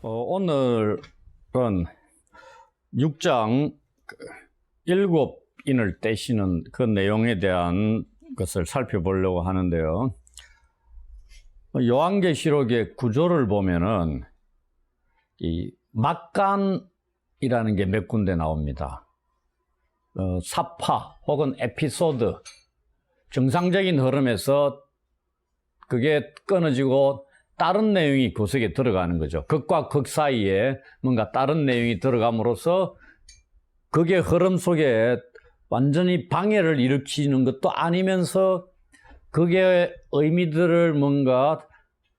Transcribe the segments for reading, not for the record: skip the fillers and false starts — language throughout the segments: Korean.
오늘은 6장 7인을 떼시는 그 내용에 대한 것을 살펴보려고 하는데요. 요한계시록의 구조를 보면은 이 막간이라는 게 몇 군데 나옵니다. 사파 혹은 에피소드, 정상적인 흐름에서 그게 끊어지고 다른 내용이 그 속에 들어가는 거죠. 극과 극 사이에 뭔가 다른 내용이 들어감으로써 그게 흐름 속에 완전히 방해를 일으키는 것도 아니면서 그게 의미들을 뭔가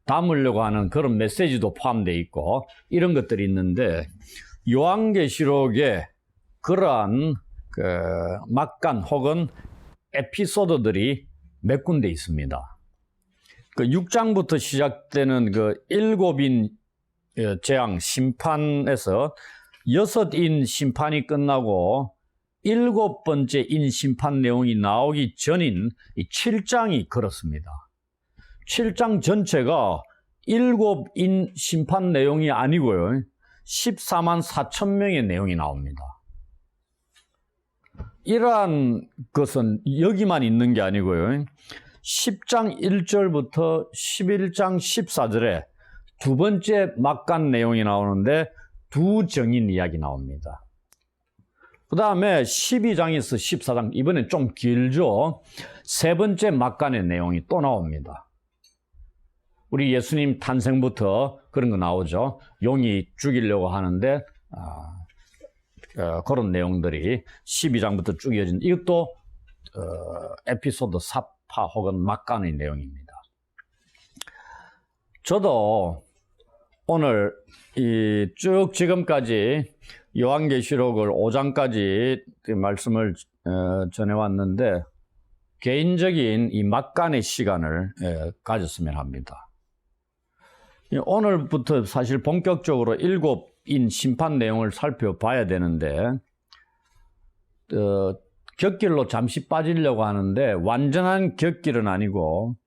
담으려고 하는 그런 메시지도 포함되어 있고 이런 것들이 있는데, 요한계시록에 그러한 막간 혹은 에피소드들이 몇 군데 있습니다. 그 6장부터 시작되는 그 7인 재앙 심판에서 6인 심판이 끝나고 7번째 인 심판 내용이 나오기 전인 이 7장이 그렇습니다. 7장 전체가 7인 심판 내용이 아니고요, 14만 4천 명의 내용이 나옵니다. 이러한 것은 여기만 있는 게 아니고요, 10장 1절부터 11장 14절에 두 번째 막간 내용이 나오는데 두 증인 이야기 나옵니다. 그 다음에 12장에서 14장, 이번엔 좀 길죠. 세 번째 막간의 내용이 또 나옵니다. 우리 예수님 탄생부터 그런 거 나오죠. 용이 죽이려고 하는데 그런 내용들이 12장부터 쭉 이어진, 이것도 에피소드 사파 혹은 막간의 내용입니다. 저도 오늘 쭉 지금까지 요한계시록을 5장까지 말씀을 전해왔는데, 개인적인 이 막간의 시간을 가졌으면 합니다. 오늘부터 사실 본격적으로 7인 심판 내용을 살펴봐야 되는데, 곁길로 잠시 빠지려고 하는데 완전한 곁길은 아니고,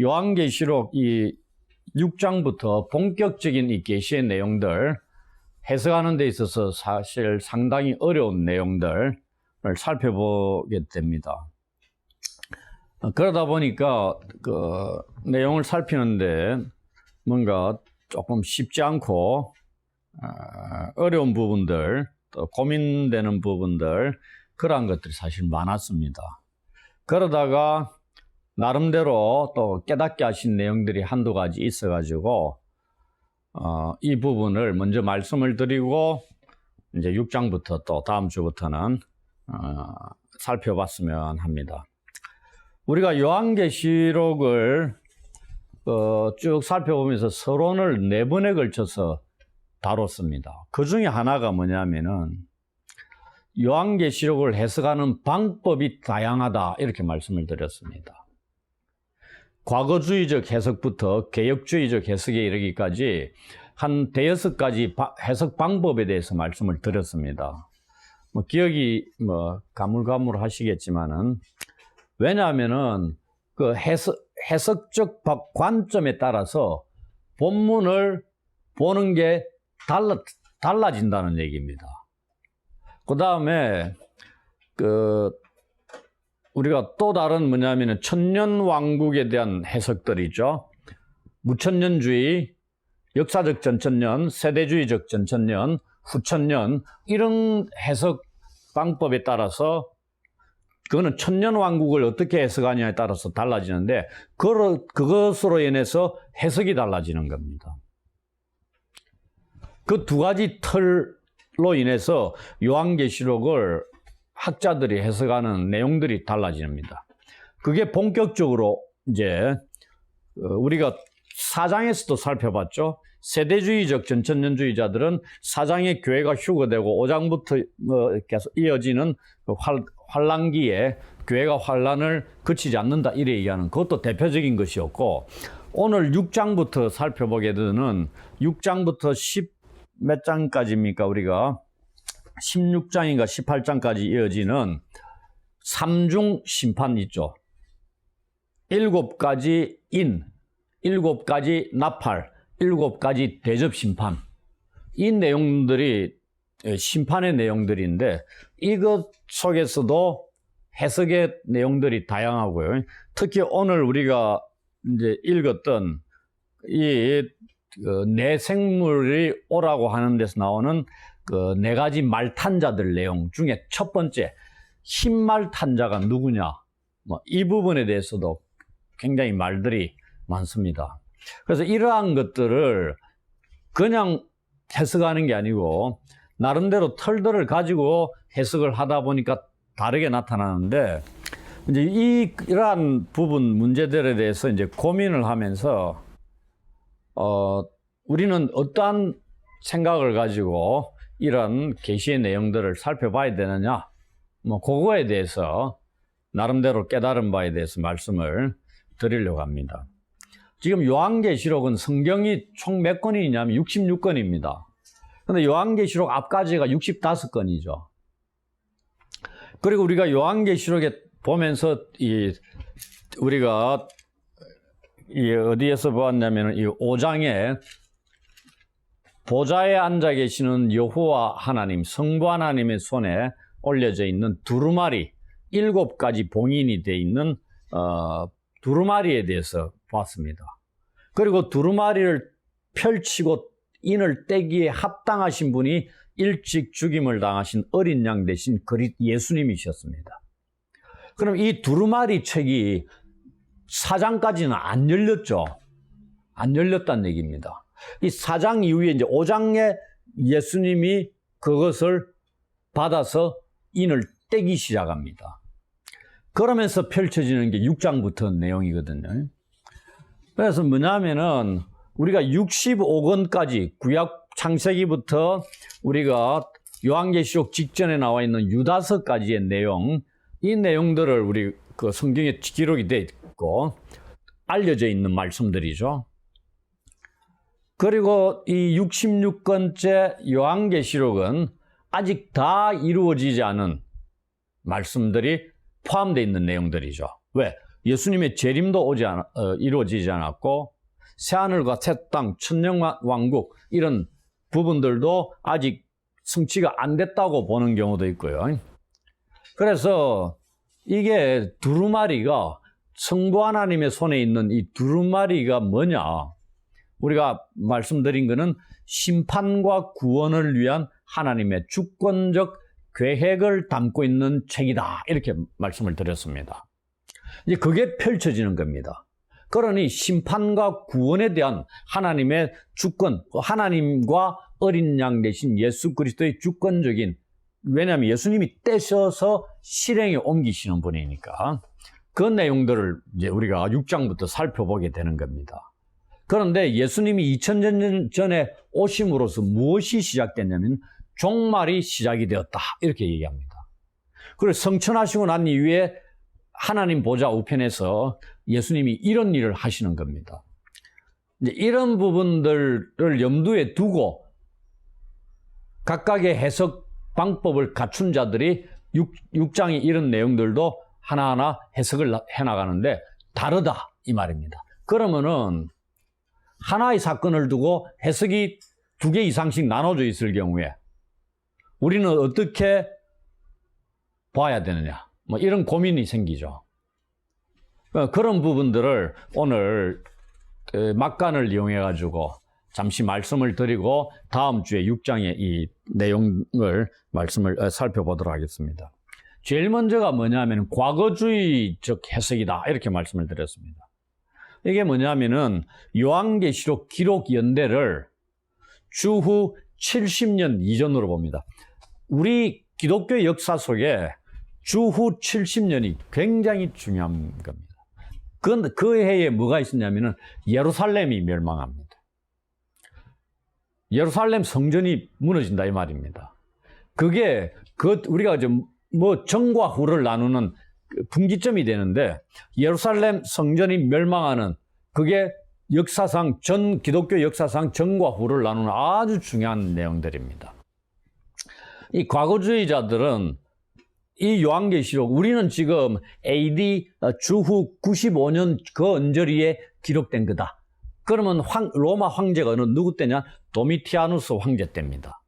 요한계시록 이 6장부터 본격적인 이 계시의 내용들 해석하는 데 있어서 사실 상당히 어려운 내용들을 살펴보게 됩니다. 그러다 보니까 그 내용을 살피는데 뭔가 조금 쉽지 않고 어려운 부분들, 또 고민되는 부분들, 그러한 것들이 사실 많았습니다. 그러다가 나름대로 또 깨닫게 하신 내용들이 한두 가지 있어가지고 이 부분을 먼저 말씀을 드리고 이제 6장부터 또 다음 주부터는 살펴봤으면 합니다. 우리가 요한계시록을 쭉 살펴보면서 서론을 4번에 걸쳐서 다뤘습니다. 그 중에 하나가 뭐냐면은 요한계시록을 해석하는 방법이 다양하다, 이렇게 말씀을 드렸습니다. 과거주의적 해석부터 개혁주의적 해석에 이르기까지 한 5가지 해석 방법에 대해서 말씀을 드렸습니다. 기억이 가물가물 하시겠지만은, 왜냐하면은 그 해석적 관점에 따라서 본문을 보는 게 달라진다는 얘기입니다. 그 다음에 우리가 또 다른 뭐냐면은 천년왕국에 대한 해석들이죠. 무천년주의, 역사적 전천년, 세대주의적 전천년, 후천년, 이런 해석 방법에 따라서 그거는 천년왕국을 어떻게 해석하냐에 따라서 달라지는데, 그것으로 인해서 해석이 달라지는 겁니다. 그 두 가지 틀로 인해서 요한계시록을 학자들이 해석하는 내용들이 달라집니다. 그게 본격적으로 이제 우리가 4장에서도 살펴봤죠. 세대주의적 전천년주의자들은 4장에 교회가 휴거되고 5장부터 계속 이어지는 환란기에 교회가 환란을 그치지 않는다, 이래 얘기하는, 그것도 대표적인 것이었고, 오늘 6장부터 살펴보게 되는 6장부터 10 몇 장까지입니까? 우리가 16장인가 18장까지 이어지는 3중 심판 있죠. 7가지 인, 7가지 나팔, 7가지 대접 심판, 이 내용들이 심판의 내용들인데 이것 속에서도 해석의 내용들이 다양하고요. 특히 오늘 우리가 이제 읽었던 이 내 생물이 오라고 하는 데서 나오는 그 네 가지 말탄자들 내용 중에 첫 번째 흰말탄자가 누구냐, 뭐 이 부분에 대해서도 굉장히 말들이 많습니다. 그래서 이러한 것들을 그냥 해석하는 게 아니고 나름대로 털들을 가지고 해석을 하다 보니까 다르게 나타나는데, 이제 이러한 부분 문제들에 대해서 이제 고민을 하면서 우리는 어떠한 생각을 가지고 이런 계시의 내용들을 살펴봐야 되느냐, 뭐 그거에 대해서 나름대로 깨달은 바에 대해서 말씀을 드리려고 합니다. 지금 요한계시록은 성경이 총 몇 권이 있냐면 66권입니다. 근데 요한계시록 앞까지가 65권이죠. 그리고 우리가 요한계시록에 보면서 우리가 어디에서 보았냐면 이 5장에 보좌에 앉아 계시는 여호와 하나님, 성부 하나님의 손에 올려져 있는 두루마리, 7가지 봉인이 되어 있는 두루마리에 대해서 봤습니다. 그리고 두루마리를 펼치고 인을 떼기에 합당하신 분이 일찍 죽임을 당하신 어린 양 대신 예수님이셨습니다. 그럼 이 두루마리 책이 4장까지는 안 열렸죠. 안 열렸다는 얘기입니다. 이 4장 이후에 이제 5장에 예수님이 그것을 받아서 인을 떼기 시작합니다. 그러면서 펼쳐지는 게 6장부터 내용이거든요. 그래서 뭐냐면은 우리가 65권까지 구약 창세기부터 우리가 요한계시록 직전에 나와 있는 유다서까지의 내용, 이 내용들을 우리 그 성경에 기록이 되어 있고 알려져 있는 말씀들이죠. 그리고 이 66권째 요한계시록은 아직 다 이루어지지 않은 말씀들이 포함되어 있는 내용들이죠. 왜? 예수님의 재림도 이루어지지 않았고 새하늘과 새 땅, 천년왕국 이런 부분들도 아직 성취가 안 됐다고 보는 경우도 있고요. 그래서 이게 두루마리가 성부 하나님의 손에 있는 이 두루마리가 뭐냐? 우리가 말씀드린 것은 심판과 구원을 위한 하나님의 주권적 계획을 담고 있는 책이다. 이렇게 말씀을 드렸습니다. 이제 그게 펼쳐지는 겁니다. 그러니 심판과 구원에 대한 하나님의 주권, 하나님과 어린 양 대신 예수 그리스도의 주권적인, 왜냐하면 예수님이 떼셔서 실행에 옮기시는 분이니까 그 내용들을 이제 우리가 6장부터 살펴보게 되는 겁니다. 그런데 예수님이 2000년 전에 오심으로써 무엇이 시작됐냐면 종말이 시작이 되었다. 이렇게 얘기합니다. 그리고 성천하시고 난 이후에 하나님 보좌 우편에서 예수님이 이런 일을 하시는 겁니다. 이제 이런 부분들을 염두에 두고 각각의 해석 방법을 갖춘 자들이 6장의 이런 내용들도 하나하나 해석을 해나가는데 다르다 이 말입니다. 그러면은 하나의 사건을 두고 해석이 2개 이상씩 나눠져 있을 경우에 우리는 어떻게 봐야 되느냐, 뭐 이런 고민이 생기죠. 그런 부분들을 오늘 막간을 이용해 가지고 잠시 말씀을 드리고 다음 주에 6장의 이 내용을 말씀을 살펴보도록 하겠습니다. 제일 먼저가 뭐냐면 과거주의적 해석이다 이렇게 말씀을 드렸습니다. 이게 뭐냐면은 요한계시록 기록 연대를 주후 70년 이전으로 봅니다. 우리 기독교 역사 속에 주후 70년이 굉장히 중요한 겁니다. 그 해에 뭐가 있었냐면은 예루살렘이 멸망합니다. 예루살렘 성전이 무너진다 이 말입니다. 그게 우리가 뭐 전과 후를 나누는 분기점이 되는데 예루살렘 성전이 멸망하는 그게 역사상 기독교 역사상 전과 후를 나누는 아주 중요한 내용들입니다. 이 과거주의자들은 이 요한계시록 우리는 지금 AD 주후 95년 그 언저리에 기록된 거다. 그러면 로마 황제가 누구 때냐? 도미티아누스 황제 때입니다.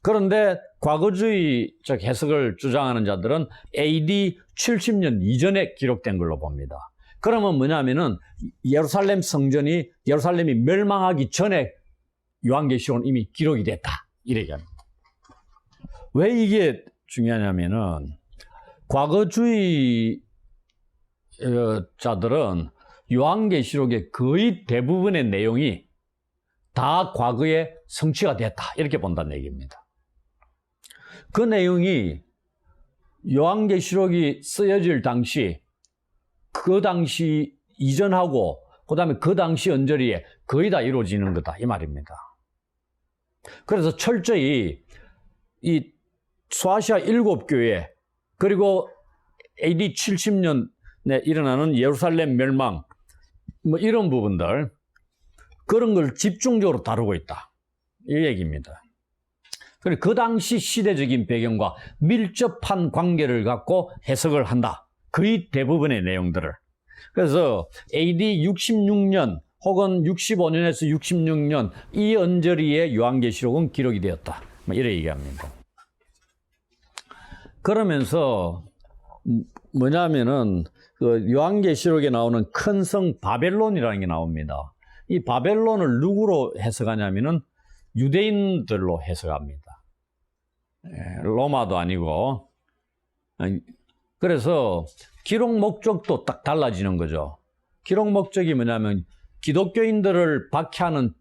그런데 과거주의적 해석을 주장하는 자들은 AD 70년 이전에 기록된 걸로 봅니다. 그러면 뭐냐면은 예루살렘 성전이 예루살렘이 멸망하기 전에 요한계시록은 이미 기록이 됐다. 이렇게 합니다. 왜 이게 중요하냐면은 과거주의 자들은 요한계시록의 거의 대부분의 내용이 다 과거에 성취가 됐다. 이렇게 본다는 얘기입니다. 그 내용이 요한계시록이 쓰여질 당시 그 당시 이전하고 그다음에 그 당시 언저리에 거의 다 이루어지는 거다 이 말입니다. 그래서 철저히 이 소아시아 7교회 그리고 AD 70년에 일어나는 예루살렘 멸망 뭐 이런 부분들 그런 걸 집중적으로 다루고 있다 이 얘기입니다. 그리고 그 당시 시대적인 배경과 밀접한 관계를 갖고 해석을 한다. 거의 대부분의 내용들을. 그래서 AD 66년 혹은 65년에서 66년 이 언저리에 요한계시록은 기록이 되었다. 뭐 이래 얘기합니다. 그러면서 뭐냐면은 그 요한계시록에 나오는 큰 성 바벨론이라는 게 나옵니다. 이 바벨론을 누구로 해석하냐면은 유대인들로 해석합니다. 로마도 아니고. 그래서 기록 목적도 딱 달라지는 거죠. 기록 목적이 뭐냐면 기독교인들을 박해하는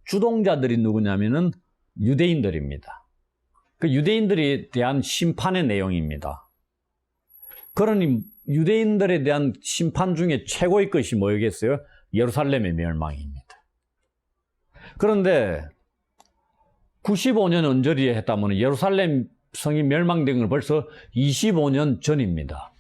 주동자들이 누구냐면은 유대인들입니다. 그 유대인들에 대한 심판의 내용입니다. 그러니 유대인들에 대한 심판 중에 최고의 것이 뭐겠어요? 예루살렘의 멸망입니다. 그런데 95년 언저리에 했다면 예루살렘 성이 멸망된 건 벌써 25년 전입니다.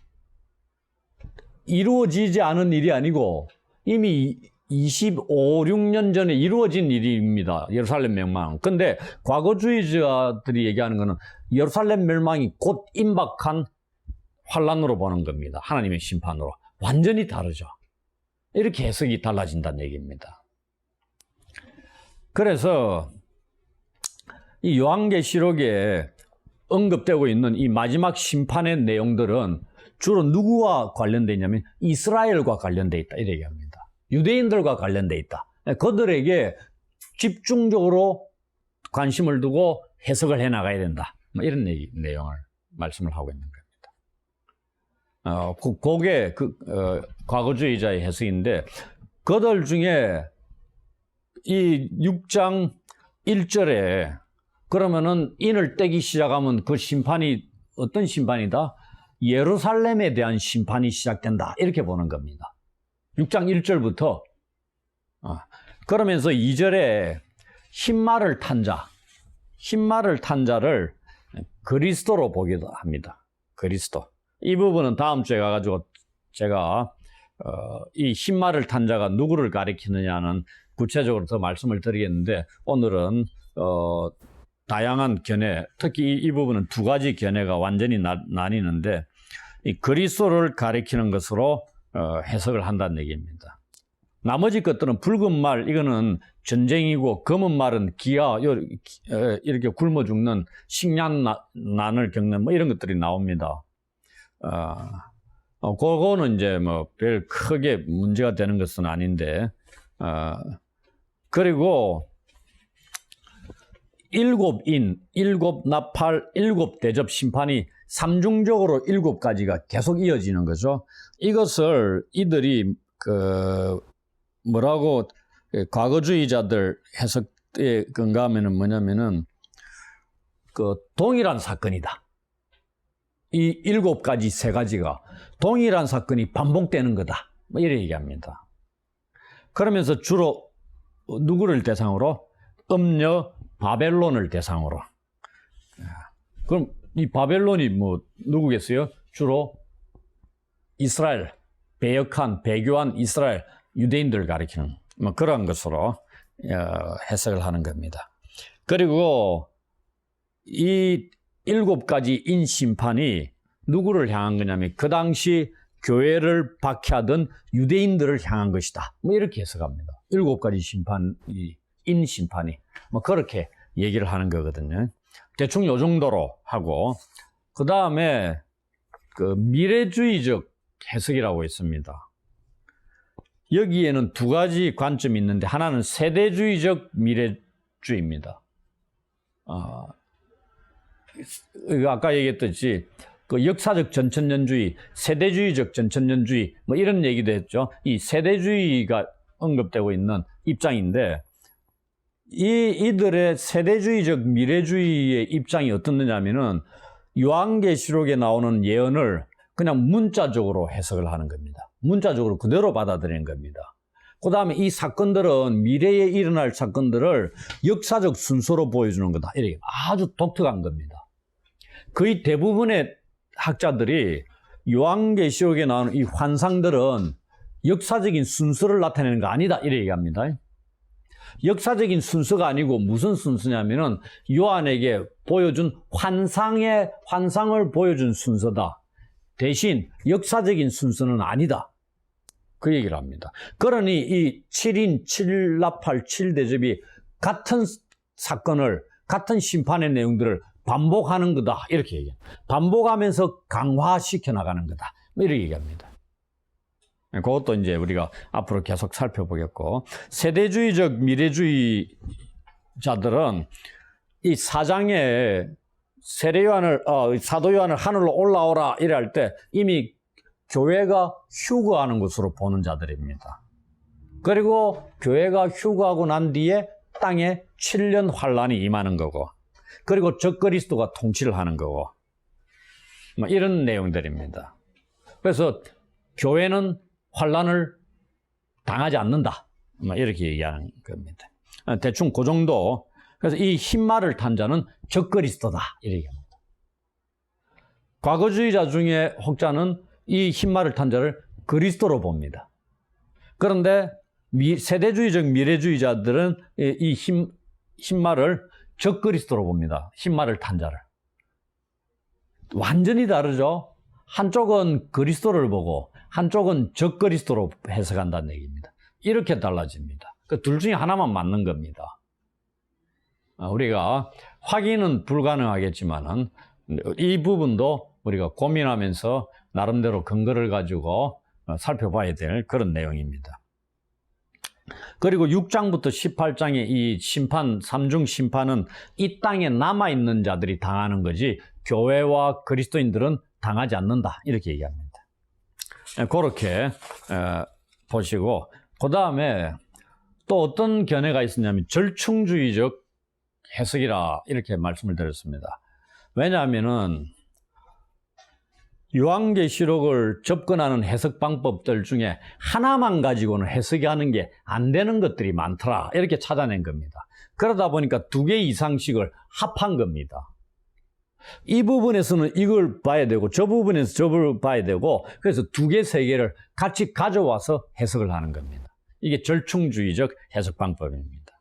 이루어지지 않은 일이 아니고 이미 25, 6년 전에 이루어진 일입니다. 예루살렘 멸망. 근데 과거주의자들이 얘기하는 것은 예루살렘 멸망이 곧 임박한 환란으로 보는 겁니다. 하나님의 심판으로. 완전히 다르죠. 이렇게 해석이 달라진다는 얘기입니다. 그래서 이 요한계시록에 언급되고 있는 이 마지막 심판의 내용들은 주로 누구와 관련되어 있냐면 이스라엘과 관련되어 있다 이렇게 얘기합니다. 유대인들과 관련되어 있다. 그들에게 집중적으로 관심을 두고 해석을 해나가야 된다. 이런 내용을 말씀을 하고 있는 겁니다. 그게 과거주의자의 해석인데 그들 중에 이 6장 1절에 그러면은 인을 떼기 시작하면 그 심판이 어떤 심판이다? 예루살렘에 대한 심판이 시작된다. 이렇게 보는 겁니다. 6장 1절부터. 그러면서 2절에 흰말을 탄 자, 흰말을 탄 자를 그리스도로 보기도 합니다. 그리스도. 이 부분은 다음 주에 가가지고 제가 이 흰말을 탄 자가 누구를 가리키느냐는 구체적으로 더 말씀을 드리겠는데 오늘은 다양한 견해, 특히 이 부분은 두 가지 견해가 완전히 나뉘는데 이 그리스도를 가리키는 것으로 해석을 한다는 얘기입니다. 나머지 것들은 붉은 말, 이거는 전쟁이고 검은 말은 기아, 이렇게 굶어 죽는 식량난을 겪는 뭐 이런 것들이 나옵니다. 그거는 이제 뭐 별 크게 문제가 되는 것은 아닌데, 그리고 일곱 인, 일곱 나팔, 일곱 대접 심판이 삼중적으로 7가지가 계속 이어지는 거죠. 이것을 이들이 뭐라고 과거주의자들 해석에 근거하면은 뭐냐면은 동일한 사건이다. 이 7가지, 3가지가 동일한 사건이 반복되는 거다. 뭐 이렇게 얘기합니다. 그러면서 주로 누구를 대상으로? 음녀 바벨론을 대상으로. 그럼 이 바벨론이 뭐 누구겠어요? 주로 이스라엘, 배역한, 배교한 이스라엘 유대인들을 가리키는 뭐 그런 것으로 해석을 하는 겁니다. 그리고 이 7가지 인 심판이 누구를 향한 거냐면 그 당시 교회를 박해하던 유대인들을 향한 것이다. 뭐 이렇게 해석합니다. 7가지 심판이, 인심판이, 뭐 그렇게 얘기를 하는 거거든요. 대충 요 정도로 하고, 그 다음에 그 미래주의적 해석이라고 있습니다. 여기에는 2가지 관점이 있는데, 하나는 세대주의적 미래주의입니다. 아까 얘기했듯이 그 역사적 전천년주의, 세대주의적 전천년주의 뭐 이런 얘기도 했죠. 이 세대주의가 언급되고 있는 입장인데, 이들의 세대주의적 미래주의의 입장이 어떻느냐면은 요한계시록에 나오는 예언을 그냥 문자적으로 해석을 하는 겁니다. 문자적으로 그대로 받아들이는 겁니다. 그 다음에 이 사건들은 미래에 일어날 사건들을 역사적 순서로 보여주는 거다. 이렇게 아주 독특한 겁니다. 거의 대부분의 학자들이 요한계시록에 나오는 이 환상들은 역사적인 순서를 나타내는 거 아니다. 이렇게 얘기합니다. 역사적인 순서가 아니고 무슨 순서냐면은 요한에게 보여준 환상을 보여준 순서다. 대신 역사적인 순서는 아니다. 그 얘기를 합니다. 그러니 이 7인 7나팔 7대접이 같은 사건을, 같은 심판의 내용들을 반복하는 거다. 이렇게 얘기해요. 반복하면서 강화시켜 나가는 거다. 이렇게 얘기합니다. 그것도 이제 우리가 앞으로 계속 살펴보겠고, 세대주의적 미래주의자들은 이 4장에 사도 요한을 하늘로 올라오라 이래 할 때 이미 교회가 휴거하는 것으로 보는 자들입니다. 그리고 교회가 휴거하고 난 뒤에 땅에 7년 환란이 임하는 거고, 그리고 적그리스도가 통치를 하는 거고, 뭐 이런 내용들입니다. 그래서 교회는 환란을 당하지 않는다. 뭐 이렇게 얘기하는 겁니다. 대충 그 정도. 그래서 이 흰말을 탄 자는 적그리스도다. 이렇게 얘기합니다. 과거주의자 중에 혹자는 이 흰말을 탄 자를 그리스도로 봅니다. 그런데 세대주의적 미래주의자들은 이 흰말을 적그리스도로 봅니다. 흰말을 탄 자를. 완전히 다르죠. 한쪽은 그리스도를 보고 한쪽은 적그리스도로 해석한다는 얘기입니다. 이렇게 달라집니다. 그 둘 중에 하나만 맞는 겁니다. 우리가 확인은 불가능하겠지만은 이 부분도 우리가 고민하면서 나름대로 근거를 가지고 살펴봐야 될 그런 내용입니다. 그리고 6장부터 18장의 이 심판, 3중 심판은 이 땅에 남아있는 자들이 당하는 거지 교회와 그리스도인들은 당하지 않는다. 이렇게 얘기합니다. 그렇게 보시고, 그 다음에 또 어떤 견해가 있었냐면 절충주의적 해석이라 이렇게 말씀을 드렸습니다. 왜냐하면은 요한계시록을 접근하는 해석 방법들 중에 하나만 가지고는 해석이 하는 게 안 되는 것들이 많더라. 이렇게 찾아낸 겁니다. 그러다 보니까 2개 이상씩을 합한 겁니다. 이 부분에서는 이걸 봐야 되고 저 부분에서 저걸 봐야 되고, 그래서 2개, 3개를 같이 가져와서 해석을 하는 겁니다. 이게 절충주의적 해석 방법입니다.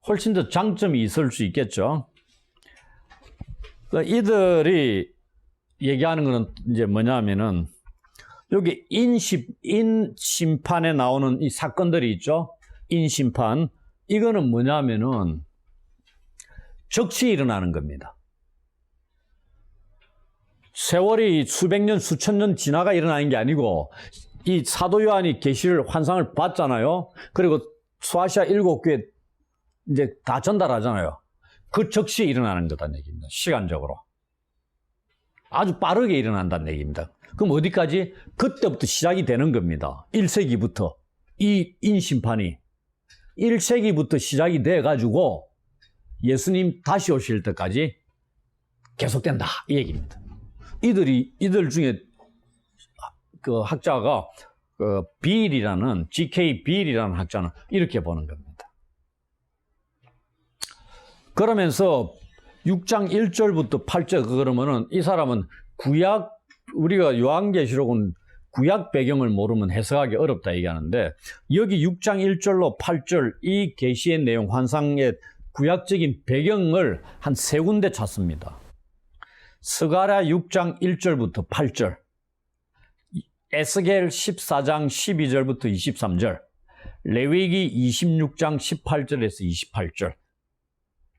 훨씬 더 장점이 있을 수 있겠죠. 이들이 얘기하는 거는 이제 뭐냐면은 여기 인심판에 나오는 이 사건들이 있죠. 인심판. 이거는 뭐냐면은 즉시 일어나는 겁니다. 세월이 수백 년, 수천 년 지나가 일어나는 게 아니고, 이 사도 요한이 계시를 환상을 봤잖아요. 그리고 소아시아 7교회 이제 다 전달하잖아요. 그 즉시 일어나는 거다는 얘기입니다. 시간적으로. 아주 빠르게 일어난다는 얘기입니다. 그럼 어디까지? 그때부터 시작이 되는 겁니다. 1세기부터. 이 인심판이 1세기부터 시작이 돼가지고 예수님 다시 오실 때까지 계속된다. 이 얘기입니다. 이들 중에 그 학자가 빌이라는, G.K. 빌이라는 학자는 이렇게 보는 겁니다. 그러면서 6장 1절부터 8절, 그러면은 이 사람은 우리가 요한계시록은 구약 배경을 모르면 해석하기 어렵다 얘기하는데, 여기 6장 1절로 8절 이 계시의 내용, 환상의 구약적인 배경을 한 3군데 찾습니다. 스가랴 6장 1절부터 8절, 에스겔 14장 12절부터 23절, 레위기 26장 18절에서 28절.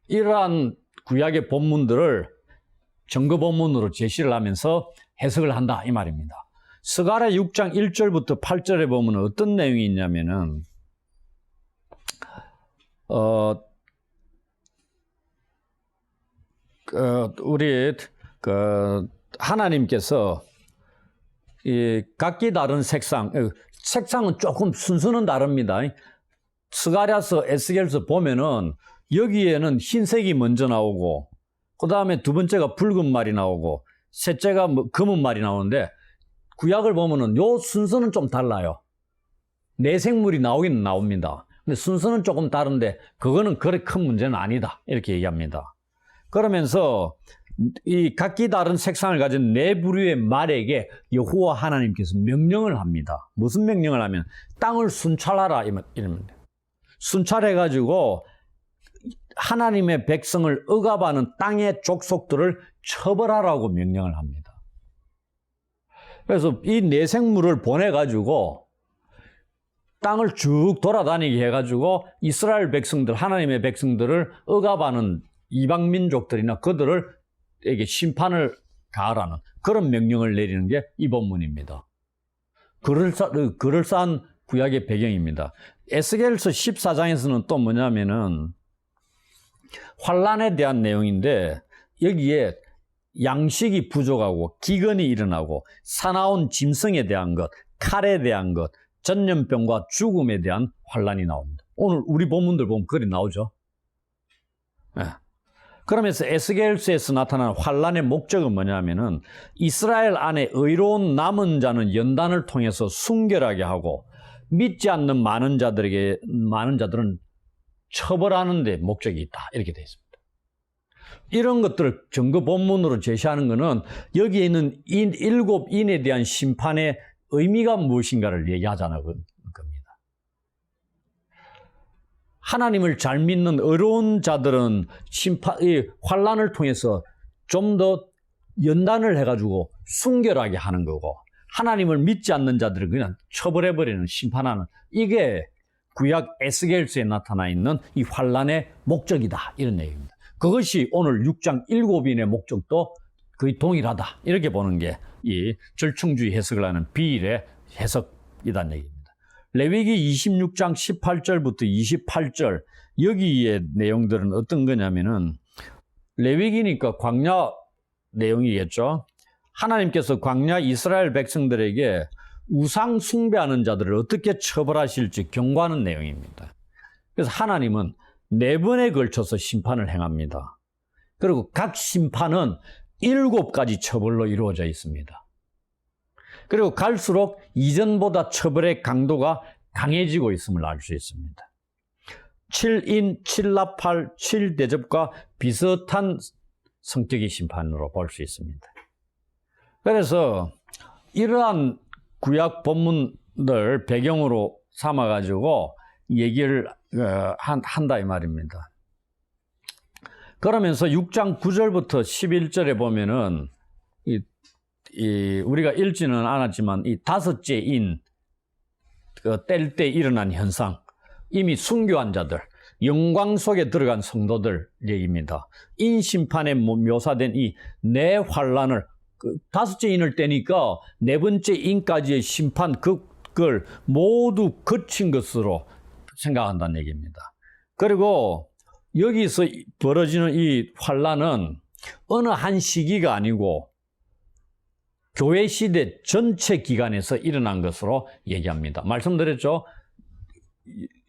이러한 구약의 본문들을 증거 본문으로 제시를 하면서 해석을 한다 이 말입니다. 스가랴 6장 1절부터 8절에 보면 어떤 내용이 있냐면은 우리 하나님께서 이 각기 다른 색상은 조금 순서는 다릅니다. 스가랴서, 에스겔서 보면은 여기에는 흰색이 먼저 나오고 그 다음에 두 번째가 붉은 말이 나오고 셋째가 검은 말이 나오는데 구약을 보면은 요 순서는 좀 달라요. 내생물이 나오긴 나옵니다. 근데 순서는 조금 다른데 그거는 그렇게 큰 문제는 아니다 이렇게 얘기합니다. 그러면서 이 각기 다른 색상을 가진 네 부류의 말에게 여호와 하나님께서 명령을 합니다. 무슨 명령을 하면 땅을 순찰하라 이럽니다. 순찰해가지고 하나님의 백성을 억압하는 땅의 족속들을 처벌하라고 명령을 합니다. 그래서 이 네 생물을 보내가지고 땅을 쭉 돌아다니게 해가지고 이스라엘 백성들, 하나님의 백성들을 억압하는 이방 민족들이나 그들에게 심판을 가하라는 그런 명령을 내리는 게 이 본문입니다. 그럴싸한 구약의 배경입니다. 에스겔서 14장에서는 또 뭐냐면은 환란에 대한 내용인데 여기에 양식이 부족하고 기근이 일어나고 사나운 짐승에 대한 것, 칼에 대한 것, 전염병과 죽음에 대한 환란이 나옵니다. 오늘 우리 본문들 보면 그리 나오죠. 네. 그러면서 에스겔서에서 나타나는 환란의 목적은 뭐냐면은 이스라엘 안에 의로운 남은 자는 연단을 통해서 순결하게 하고 믿지 않는 많은 자들은 처벌하는 데 목적이 있다. 이렇게 되어 있습니다. 이런 것들을 증거 본문으로 제시하는 것은 여기에 있는 일곱 인에 대한 심판의 의미가 무엇인가를 얘기하자는 겁니다. 하나님을 잘 믿는 의로운 자들은 환란을 통해서 좀 더 연단을 해가지고 순결하게 하는 거고 하나님을 믿지 않는 자들은 그냥 처벌해버리는 심판하는 이게 구약 에스겔서에 나타나 있는 이 환란의 목적이다 이런 얘기입니다. 그것이 오늘 6장 7인의 목적도 거의 동일하다 이렇게 보는 게 이 절충주의 해석을 하는 비일의 해석이라는 얘기입니다. 레위기 26장 18절부터 28절 여기의 내용들은 어떤 거냐면은 레위기니까 광야 내용이겠죠. 하나님께서 광야 이스라엘 백성들에게 우상 숭배하는 자들을 어떻게 처벌하실지 경고하는 내용입니다. 그래서 하나님은 4번에 걸쳐서 심판을 행합니다. 그리고 각 심판은 7가지 처벌로 이루어져 있습니다. 그리고 갈수록 이전보다 처벌의 강도가 강해지고 있음을 알 수 있습니다. 7인, 7나팔, 7대접과 비슷한 성격의 심판으로 볼 수 있습니다. 그래서 이러한 구약 본문들 배경으로 삼아가지고 얘기를 한다 이 말입니다. 그러면서 6장 9절부터 11절에 보면은 우리가 읽지는 않았지만 이 5째 인 뗄 때 일어난 현상, 이미 순교한 자들, 영광 속에 들어간 성도들 얘기입니다. 인심판에 묘사된 이 네 환란을 5째 인을 떼니까 4번째 인까지의 심판 그걸 모두 거친 것으로 생각한다는 얘기입니다. 그리고 여기서 벌어지는 이 환란은 어느 한 시기가 아니고 교회 시대 전체 기간에서 일어난 것으로 얘기합니다. 말씀드렸죠.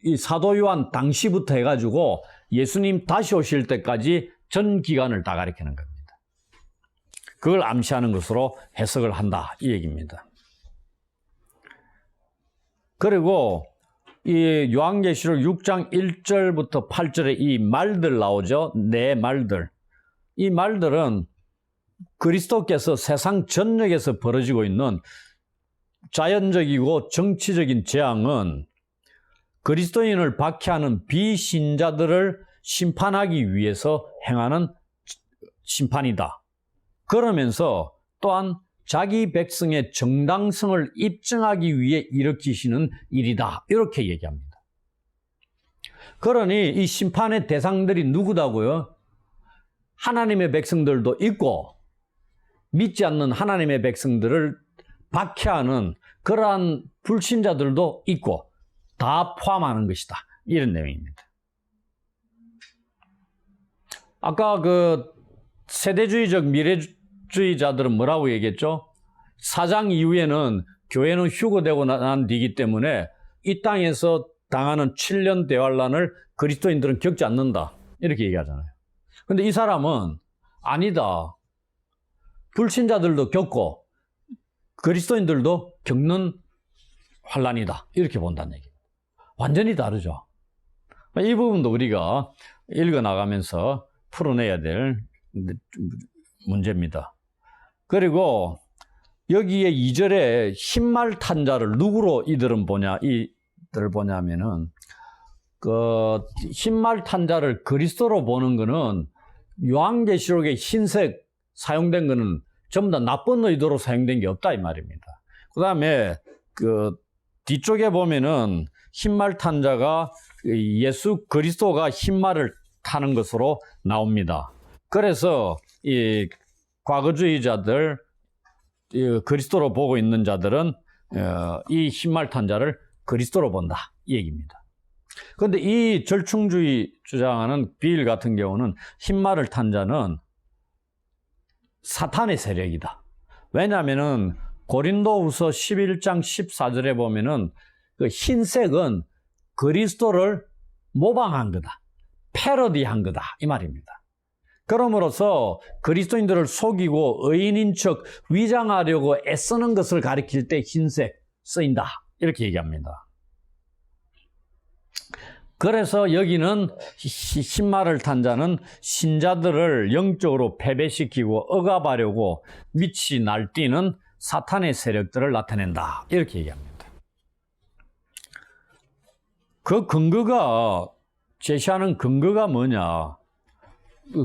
이 사도 요한 당시부터 해가지고 예수님 다시 오실 때까지 전 기간을 다 가리키는 겁니다. 그걸 암시하는 것으로 해석을 한다 이 얘기입니다. 그리고 이 요한계시록 6장 1절부터 8절에 이 말들 나오죠. 네 말들. 이 말들은 그리스도께서 세상 전역에서 벌어지고 있는 자연적이고 정치적인 재앙은 그리스도인을 박해하는 비신자들을 심판하기 위해서 행하는 심판이다. 그러면서 또한 자기 백성의 정당성을 입증하기 위해 일으키시는 일이다. 이렇게 얘기합니다. 그러니 이 심판의 대상들이 누구다고요? 하나님의 백성들도 있고 믿지 않는 하나님의 백성들을 박해하는 그러한 불신자들도 있고 다 포함하는 것이다. 이런 내용입니다. 아까 그 세대주의적 미래주의자들은 뭐라고 얘기했죠? 사장 이후에는 교회는 휴거되고 난 뒤이기 때문에 이 땅에서 당하는 7년 대환란을 그리스도인들은 겪지 않는다. 이렇게 얘기하잖아요. 근데 이 사람은 아니다. 불신자들도 겪고 그리스도인들도 겪는 환란이다. 이렇게 본다는 얘기입니다. 완전히 다르죠. 이 부분도 우리가 읽어나가면서 풀어내야 될 문제입니다. 그리고 여기에 2절에 흰말 탄자를 누구로 이들을 보냐면은 그 흰말 탄자를 그리스도로 보는 거는 요한계시록의 흰색 사용된 거는 전부 다 나쁜 의도로 사용된 게 없다 이 말입니다. 그 다음에 그 뒤쪽에 보면은 흰말 탄자가 예수 그리스도가 흰말을 타는 것으로 나옵니다. 그래서 이 과거주의자들, 그리스도로 보고 있는 자들은 이 흰말 탄자를 그리스도로 본다 이 얘기입니다. 그런데 이 절충주의 주장하는 빌 같은 경우는 흰말을 탄 자는 사탄의 세력이다. 왜냐하면은 고린도후서 11장 14절에 보면은 그 흰색은 그리스도를 모방한 거다. 패러디한 거다. 이 말입니다. 그러므로서 그리스도인들을 속이고 의인인 척 위장하려고 애쓰는 것을 가리킬 때 흰색 쓰인다. 이렇게 얘기합니다. 그래서 여기는 흰말을 탄 자는 신자들을 영적으로 패배시키고 억압하려고 밑이 날뛰는 사탄의 세력들을 나타낸다. 이렇게 얘기합니다. 그 근거가, 제시하는 근거가 뭐냐?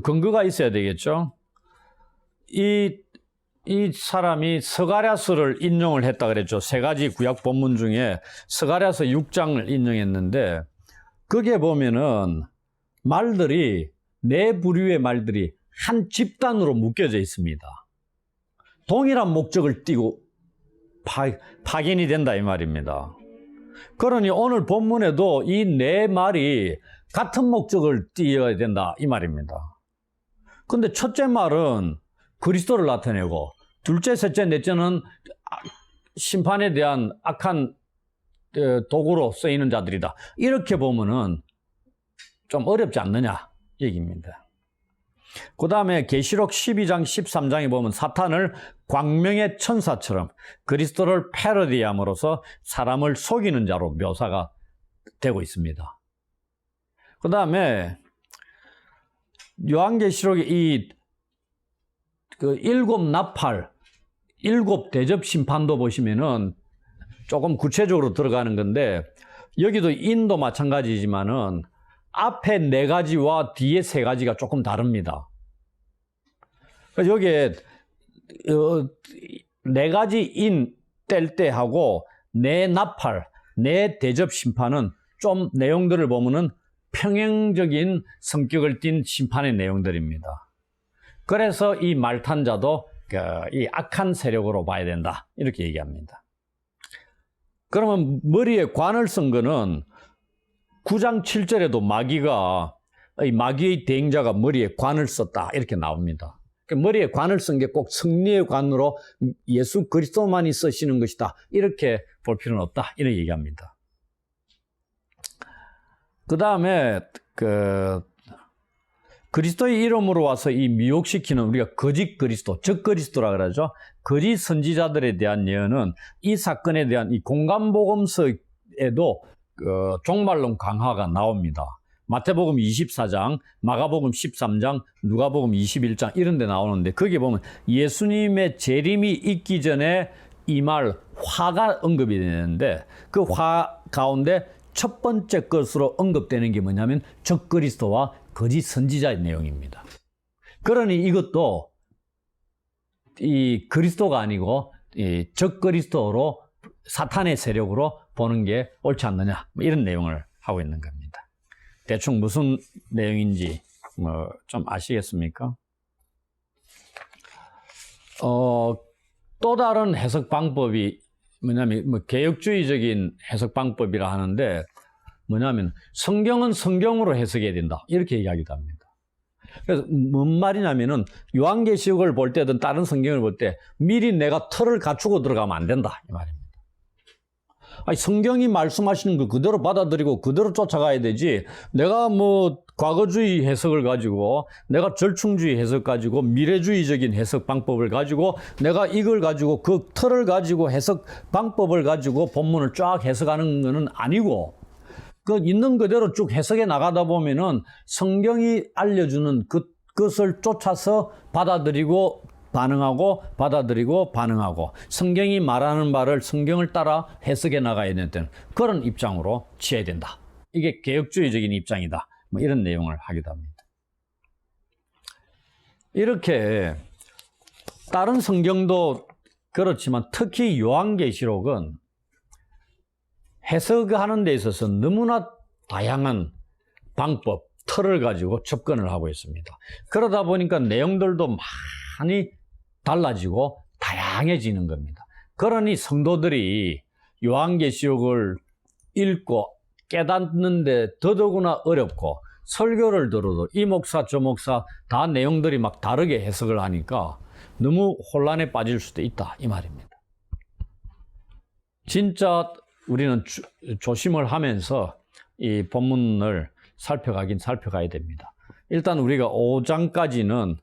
근거가 있어야 되겠죠? 이 사람이 스가랴서를 인용을 했다 그랬죠. 세 가지 구약 본문 중에 스가랴서 6장을 인용했는데 거기에 보면은 말들이 네 부류의 말들이 한 집단으로 묶여져 있습니다. 동일한 목적을 띠고 파견이 된다 이 말입니다. 그러니 오늘 본문에도 이 네 말이 같은 목적을 띠어야 된다 이 말입니다. 근데 첫째 말은 그리스도를 나타내고 둘째, 셋째, 넷째는 심판에 대한 악한 도구로 쓰이는 자들이다. 이렇게 보면은 좀 어렵지 않느냐 얘기입니다. 그 다음에 계시록 12장, 13장에 보면 사탄을 광명의 천사처럼 그리스도를 패러디함으로써 사람을 속이는 자로 묘사가 되고 있습니다. 그 다음에 요한계시록의 이 일곱 나팔, 일곱 대접 심판도 보시면은 조금 구체적으로 들어가는 건데 여기도 인도 마찬가지지만은 앞에 네 가지와 뒤에 세 가지가 조금 다릅니다. 여기에 네 가지 인 뗄 때 하고 네 나팔, 네 대접 심판은 좀 내용들을 보면은 평행적인 성격을 띤 심판의 내용들입니다. 그래서 이 말탄 자도 이 악한 세력으로 봐야 된다. 이렇게 얘기합니다. 그러면 머리에 관을 쓴 거는 9장 7절에도 마귀가, 이 마귀의 대행자가 머리에 관을 썼다. 이렇게 나옵니다. 머리에 관을 쓴 게 꼭 승리의 관으로 예수 그리스도만이 쓰시는 것이다. 이렇게 볼 필요는 없다. 이렇게 얘기합니다. 그 다음에, 그리스도의 이름으로 와서 이 미혹시키는 우리가 거짓 그리스도, 적 그리스도라 그러죠. 거짓 선지자들에 대한 예언은 이 사건에 대한 이 공간복음서에도 종말론 강화가 나옵니다. 마태복음 24장, 마가복음 13장, 누가복음 21장 이런 데 나오는데 거기에 보면 예수님의 재림이 있기 전에 이 말 화가 언급이 되는데 그 화 가운데 첫 번째 것으로 언급되는 게 뭐냐면 적 그리스도와 거짓 선지자의 내용입니다. 그러니 이것도 이 그리스도가 아니고 이 적 그리스도로 사탄의 세력으로 보는 게 옳지 않느냐 이런 내용을 하고 있는 겁니다. 대충 무슨 내용인지 뭐 좀 아시겠습니까? 또 다른 해석 방법이 뭐냐면 뭐 개혁주의적인 해석 방법이라 하는데 뭐냐면 성경은 성경으로 해석해야 된다 이렇게 이야기도 합니다. 그래서 뭔 말이냐면은 요한계시록을 볼 때든 다른 성경을 볼 때 미리 내가 틀을 갖추고 들어가면 안 된다 이 말입니다. 아니, 성경이 말씀하시는 거 그대로 받아들이고 그대로 쫓아가야 되지, 내가 뭐 과거주의 해석을 가지고 내가 절충주의 해석 가지고 미래주의적인 해석 방법을 가지고 내가 이걸 가지고 그 틀을 가지고 해석 방법을 가지고 본문을 쫙 해석하는 것은 아니고, 그 있는 그대로 쭉 해석해 나가다 보면은 성경이 알려주는 그것을 쫓아서 받아들이고 반응하고 받아들이고 반응하고 성경이 말하는 말을 성경을 따라 해석해 나가야 되는 그런 입장으로 취해야 된다. 이게 개혁주의적인 입장이다. 뭐 이런 내용을 하기도 합니다. 이렇게 다른 성경도 그렇지만 특히 요한계시록은 해석하는 데 있어서 너무나 다양한 방법, 틀을 가지고 접근을 하고 있습니다. 그러다 보니까 내용들도 많이 달라지고 다양해지는 겁니다. 그러니 성도들이 요한계시록을 읽고 깨닫는데 더더구나 어렵고, 설교를 들어도 이 목사 저 목사 다 내용들이 막 다르게 해석을 하니까 너무 혼란에 빠질 수도 있다 이 말입니다. 진짜 우리는 조심을 하면서 이 본문을 살펴가야 됩니다. 일단 우리가 5장까지는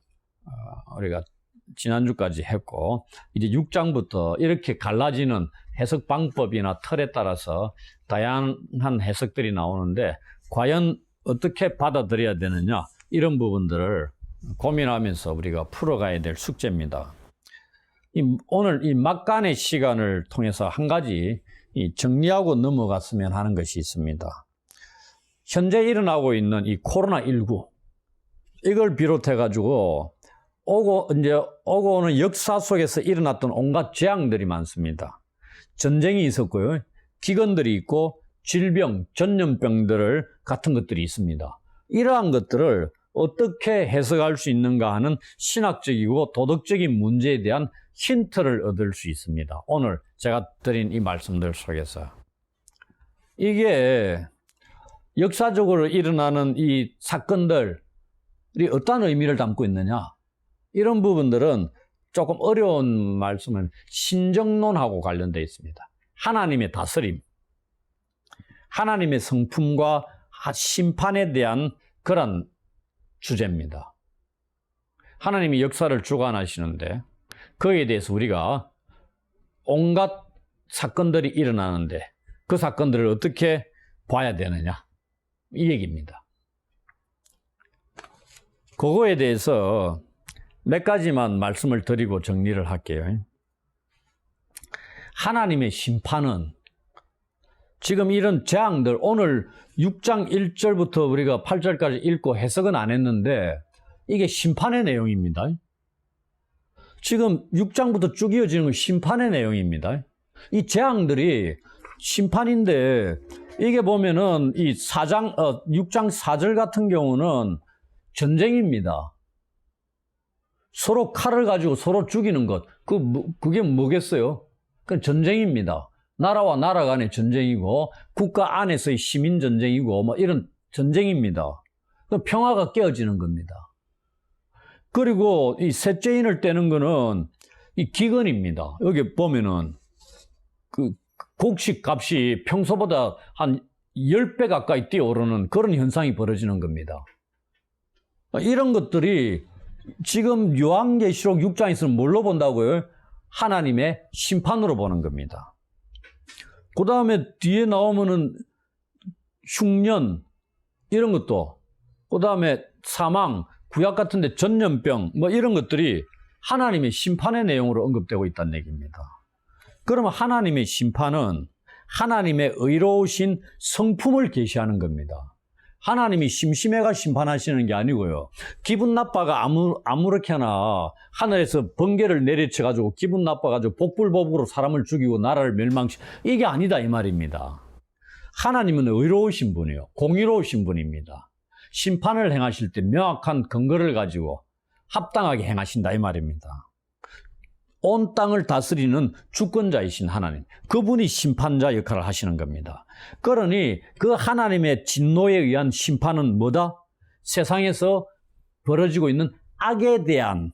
우리가 지난주까지 했고, 이제 6장부터 이렇게 갈라지는 해석 방법이나 틀에 따라서 다양한 해석들이 나오는데 과연 어떻게 받아들여야 되느냐, 이런 부분들을 고민하면서 우리가 풀어가야 될 숙제입니다. 오늘 이 막간의 시간을 통해서 한 가지 정리하고 넘어갔으면 하는 것이 있습니다. 현재 일어나고 있는 이 코로나19, 이걸 비롯해 가지고 오고 오는 역사 속에서 일어났던 온갖 재앙들이 많습니다. 전쟁이 있었고요, 기근들이 있고 질병, 전염병들 같은 것들이 있습니다. 이러한 것들을 어떻게 해석할 수 있는가 하는 신학적이고 도덕적인 문제에 대한 힌트를 얻을 수 있습니다. 오늘 제가 드린 이 말씀들 속에서 이게 역사적으로 일어나는 이 사건들이 어떤 의미를 담고 있느냐, 이런 부분들은 조금 어려운 말씀은 신정론하고 관련되어 있습니다. 하나님의 다스림, 하나님의 성품과 심판에 대한 그런 주제입니다. 하나님이 역사를 주관하시는데 거기에 대해서 우리가 온갖 사건들이 일어나는데 그 사건들을 어떻게 봐야 되느냐, 이 얘기입니다. 그거에 대해서 몇 가지만 말씀을 드리고 정리를 할게요. 하나님의 심판은 지금 이런 재앙들, 오늘 6장 1절부터 우리가 8절까지 읽고 해석은 안 했는데 이게 심판의 내용입니다. 지금 6장부터 쭉 이어지는 건 심판의 내용입니다. 이 재앙들이 심판인데, 이게 보면은 이 6장 4절 같은 경우는 전쟁입니다. 서로 칼을 가지고 서로 죽이는 것, 그게 뭐겠어요? 그건 전쟁입니다. 나라와 나라 간의 전쟁이고 국가 안에서의 시민 전쟁이고 뭐 이런 전쟁입니다. 평화가 깨어지는 겁니다. 그리고 이 셋째인을 떼는 거는 이 기근입니다. 여기 보면은 그 곡식 값이 평소보다 한 10배 가까이 뛰어오르는 그런 현상이 벌어지는 겁니다. 이런 것들이 지금 요한계시록 6장에서는 뭘로 본다고요? 하나님의 심판으로 보는 겁니다. 그 다음에 뒤에 나오면은 흉년, 이런 것도, 그 다음에 사망, 구약 같은데 전염병, 뭐 이런 것들이 하나님의 심판의 내용으로 언급되고 있다는 얘기입니다. 그러면 하나님의 심판은 하나님의 의로우신 성품을 계시하는 겁니다. 하나님이 심심해가 심판하시는 게 아니고요, 기분 나빠가 아무렇게나 하늘에서 번개를 내리쳐가지고 기분 나빠가지고 복불복으로 사람을 죽이고 나라를 멸망시, 이게 아니다 이 말입니다. 하나님은 의로우신 분이에요. 공의로우신 분입니다. 심판을 행하실 때 명확한 근거를 가지고 합당하게 행하신다 이 말입니다. 온 땅을 다스리는 주권자이신 하나님, 그분이 심판자 역할을 하시는 겁니다. 그러니 그 하나님의 진노에 의한 심판은 뭐다? 세상에서 벌어지고 있는 악에 대한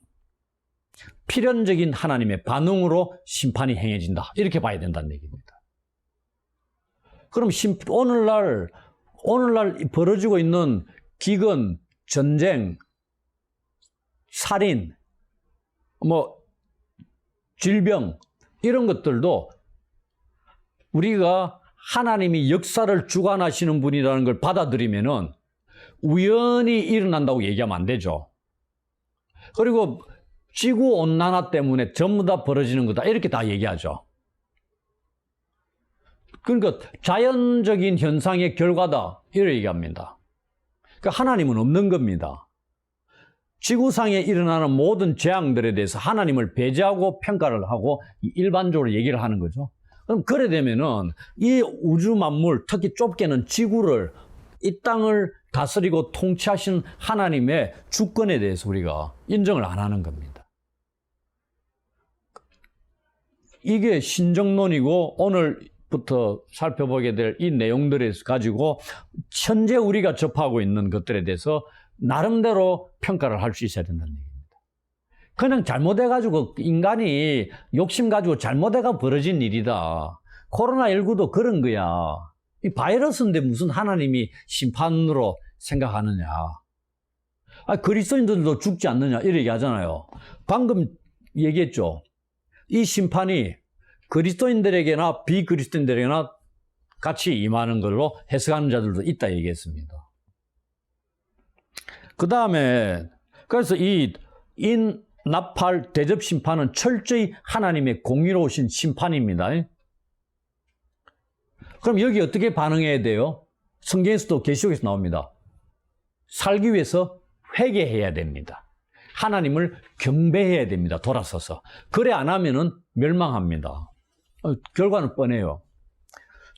필연적인 하나님의 반응으로 심판이 행해진다. 이렇게 봐야 된다는 얘기입니다. 그럼 오늘날 벌어지고 있는 기근, 전쟁, 살인, 질병, 이런 것들도 우리가 하나님이 역사를 주관하시는 분이라는 걸 받아들이면은 우연히 일어난다고 얘기하면 안 되죠. 그리고 지구온난화 때문에 전부 다 벌어지는 거다. 이렇게 다 얘기하죠. 그러니까 자연적인 현상의 결과다. 이렇게 얘기합니다. 그러니까 하나님은 없는 겁니다. 지구상에 일어나는 모든 재앙들에 대해서 하나님을 배제하고 평가를 하고 일반적으로 얘기를 하는 거죠. 그럼 그래 되면은 이 우주 만물, 특히 좁게는 지구를, 이 땅을 다스리고 통치하신 하나님의 주권에 대해서 우리가 인정을 안 하는 겁니다. 이게 신정론이고 오늘부터 살펴보게 될 이 내용들을 가지고 현재 우리가 접하고 있는 것들에 대해서 나름대로 평가를 할 수 있어야 된다는 얘기입니다. 그냥 잘못해가지고 인간이 욕심 가지고 잘못해가 벌어진 일이다. 코로나19도 그런 거야. 이 바이러스인데 무슨 하나님이 심판으로 생각하느냐. 그리스도인들도 죽지 않느냐 이렇게 얘기하잖아요. 방금 얘기했죠. 이 심판이 그리스도인들에게나 비그리스도인들에게나 같이 임하는 걸로 해석하는 자들도 있다 얘기했습니다. 그 다음에 그래서 이 인나팔 대접 심판은 철저히 하나님의 공의로우신 심판입니다. 그럼 여기 어떻게 반응해야 돼요? 성경에서도 계시록에서 나옵니다. 살기 위해서 회개해야 됩니다. 하나님을 경배해야 됩니다. 돌아서서. 그래 안 하면은 멸망합니다. 결과는 뻔해요.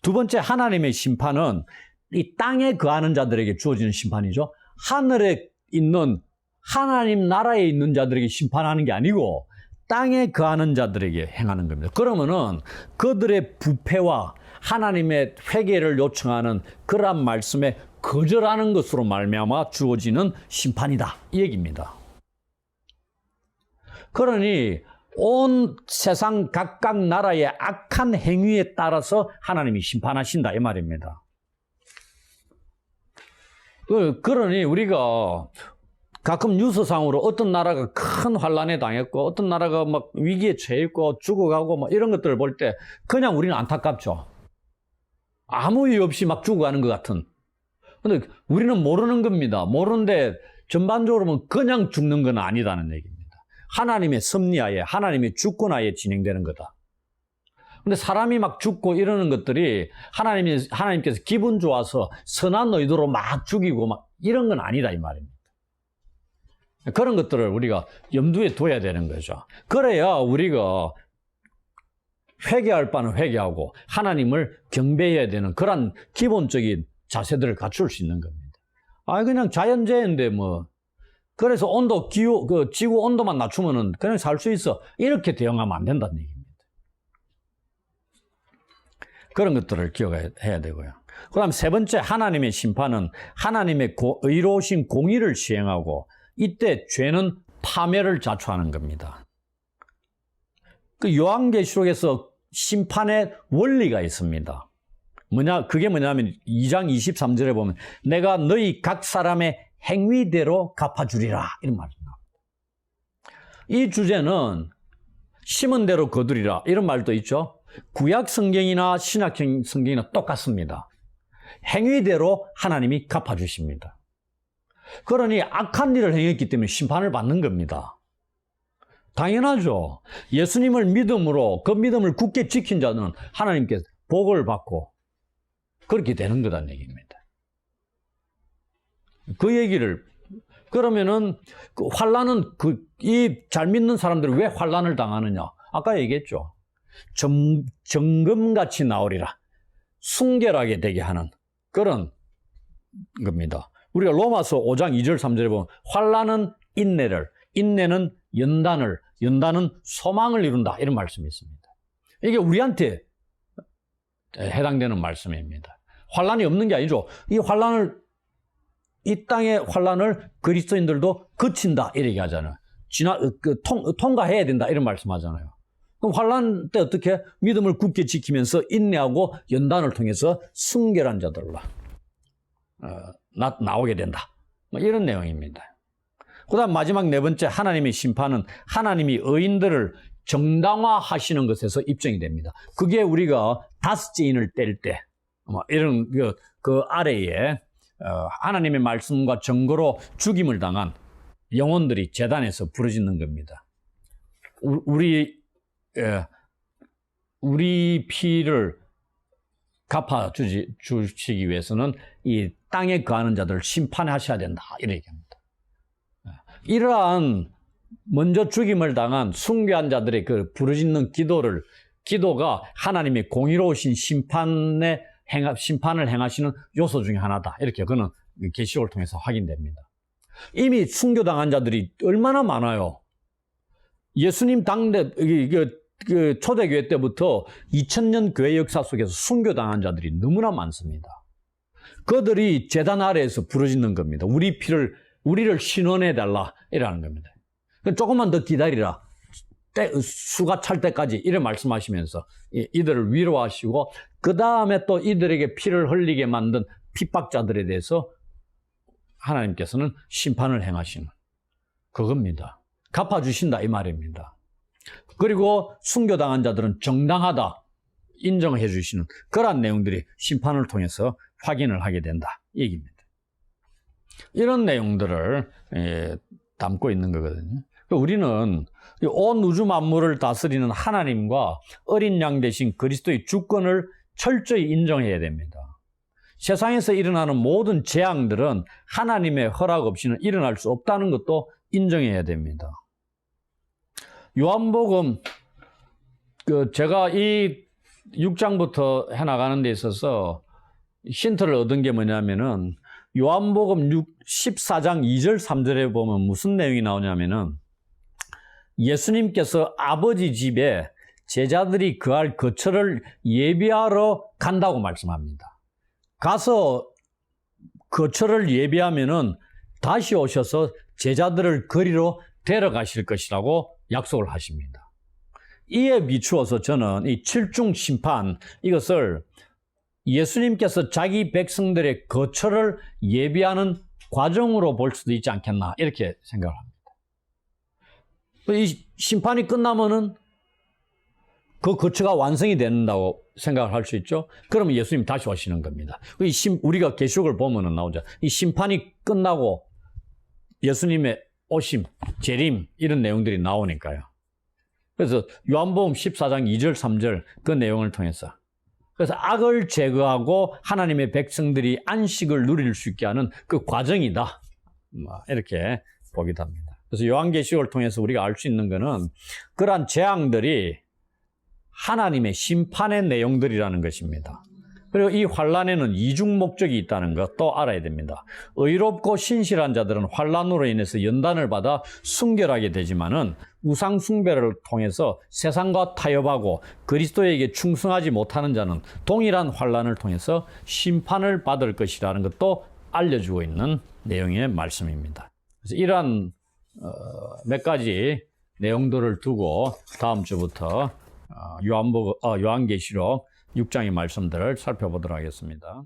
두 번째, 하나님의 심판은 이 땅에 거하는 자들에게 주어지는 심판이죠. 하늘에 있는 하나님 나라에 있는 자들에게 심판하는 게 아니고 땅에 거하는 자들에게 행하는 겁니다. 그러면은 그들의 부패와 하나님의 회개를 요청하는 그러한 말씀에 거절하는 것으로 말미암아 주어지는 심판이다 이 얘기입니다. 그러니 온 세상 각각 나라의 악한 행위에 따라서 하나님이 심판하신다 이 말입니다. 그러니 우리가 가끔 뉴스상으로 어떤 나라가 큰 환란에 당했고 어떤 나라가 막 위기에 처했고 죽어가고 막 이런 것들을 볼 때 그냥 우리는 안타깝죠. 아무 이유 없이 막 죽어가는 것 같은. 근데 우리는 모르는 겁니다. 모르는데 전반적으로 보면 그냥 죽는 건 아니다는 얘기입니다. 하나님의 섭리하에, 하나님의 주권하에 진행되는 거다. 근데 사람이 막 죽고 이러는 것들이 하나님께서 기분 좋아서 선한 의도로 막 죽이고 막 이런 건 아니다 이 말입니다. 그런 것들을 우리가 염두에 둬야 되는 거죠. 그래야 우리가 회개할 바는 회개하고 하나님을 경배해야 되는 그런 기본적인 자세들을 갖출 수 있는 겁니다. 그냥 자연재해인데 뭐 그래서 지구 온도만 낮추면은 그냥 살 수 있어. 이렇게 대응하면 안 된다는 얘기입니다. 그런 것들을 기억해야 되고요. 그 다음 세 번째, 하나님의 심판은 하나님의 의로우신 공의를 시행하고 이때 죄는 파멸을 자초하는 겁니다. 그 요한계시록에서 심판의 원리가 있습니다. 그게 뭐냐면 2장 23절에 보면 내가 너희 각 사람의 행위대로 갚아주리라 이런 말입니다. 이 주제는 심은 대로 거두리라 이런 말도 있죠. 구약 성경이나 신약 성경이나 똑같습니다. 행위대로 하나님이 갚아주십니다. 그러니 악한 일을 행했기 때문에 심판을 받는 겁니다. 당연하죠. 예수님을 믿음으로 그 믿음을 굳게 지킨 자는 하나님께서 복을 받고 그렇게 되는 거다는 얘기입니다. 그 얘기를 그러면은 그 환란은 이 잘 믿는 사람들이 왜 환란을 당하느냐? 아까 얘기했죠. 정금같이 나오리라. 순결하게 되게 하는 그런 겁니다. 우리가 로마서 5장 2절 3절에 보면 환난은 인내를, 인내는 연단을, 연단은 소망을 이룬다 이런 말씀이 있습니다. 이게 우리한테 해당되는 말씀입니다. 환난이 없는 게 아니죠. 이 땅의 환난을 그리스도인들도 거친다 이렇게 하잖아요. 통과해야 된다 이런 말씀하잖아요. 그럼 환난 때 어떻게 믿음을 굳게 지키면서 인내하고 연단을 통해서 순결한 자들로 나오게 된다. 이런 내용입니다. 그 다음 마지막 네 번째 하나님의 심판은 하나님이 의인들을 정당화하시는 것에서 입증이 됩니다. 그게 우리가 다섯째 인을 뗄 때 이런 그 아래에 하나님의 말씀과 증거로 죽임을 당한 영혼들이 제단에서 부르짖는 겁니다. 우리 피를 갚아주시기 위해서는 이 땅에 거하는 자들을 심판하셔야 된다 이렇게 얘기합니다. 이러한 먼저 죽임을 당한 순교한 자들의 그 부르짖는 기도가 하나님의 공의로우신 심판을 행하시는 요소 중에 하나다. 이렇게 그는 계시록을 통해서 확인됩니다. 이미 순교당한 자들이 얼마나 많아요. 예수님 당대 그 초대교회 때부터 2000년 교회 역사 속에서 순교당한 자들이 너무나 많습니다. 그들이 제단 아래에서 부르짖는 겁니다. 우리를 신원해달라 이라는 겁니다. 조금만 더 기다리라. 수가 찰 때까지 이래 말씀하시면서 이들을 위로하시고 그 다음에 또 이들에게 피를 흘리게 만든 핍박자들에 대해서 하나님께서는 심판을 행하시는 그겁니다. 갚아주신다 이 말입니다. 그리고 순교당한 자들은 정당하다 인정해 주시는 그러한 내용들이 심판을 통해서 확인을 하게 된다 이 얘기입니다. 이런 내용들을 담고 있는 거거든요. 우리는 온 우주 만물을 다스리는 하나님과 어린 양 대신 그리스도의 주권을 철저히 인정해야 됩니다. 세상에서 일어나는 모든 재앙들은 하나님의 허락 없이는 일어날 수 없다는 것도 인정해야 됩니다. 요한복음 제가 이 6장부터 해나가는 데 있어서 힌트를 얻은 게 뭐냐면은 요한복음 14장 2절 3절에 보면 무슨 내용이 나오냐면은 예수님께서 아버지 집에 제자들이 거할 거처를 예비하러 간다고 말씀합니다. 가서 거처를 예비하면은 다시 오셔서 제자들을 거리로 데려가실 것이라고 약속을 하십니다. 이에 비추어서 저는 이 칠중 심판 이것을 예수님께서 자기 백성들의 거처를 예비하는 과정으로 볼 수도 있지 않겠나 이렇게 생각을 합니다. 이 심판이 끝나면은 그 거처가 완성이 된다고 생각을 할 수 있죠. 그러면 예수님 다시 오시는 겁니다. 우리가 계시록을 보면은 나오죠. 이 심판이 끝나고 예수님의 오심, 재림 이런 내용들이 나오니까요. 그래서 요한복음 14장 2절 3절 그 내용을 통해서 그래서 악을 제거하고 하나님의 백성들이 안식을 누릴 수 있게 하는 그 과정이다. 이렇게 보기도 합니다. 그래서 요한계시록을 통해서 우리가 알 수 있는 것은 그러한 재앙들이 하나님의 심판의 내용들이라는 것입니다. 그리고 이 환란에는 이중 목적이 있다는 것도 알아야 됩니다. 의롭고 신실한 자들은 환란으로 인해서 연단을 받아 순결하게 되지만은 우상 숭배를 통해서 세상과 타협하고 그리스도에게 충성하지 못하는 자는 동일한 환란을 통해서 심판을 받을 것이라는 것도 알려주고 있는 내용의 말씀입니다. 그래서 이러한 몇 가지 내용들을 두고 다음 주부터 요한계시록 6장의 말씀들을 살펴보도록 하겠습니다.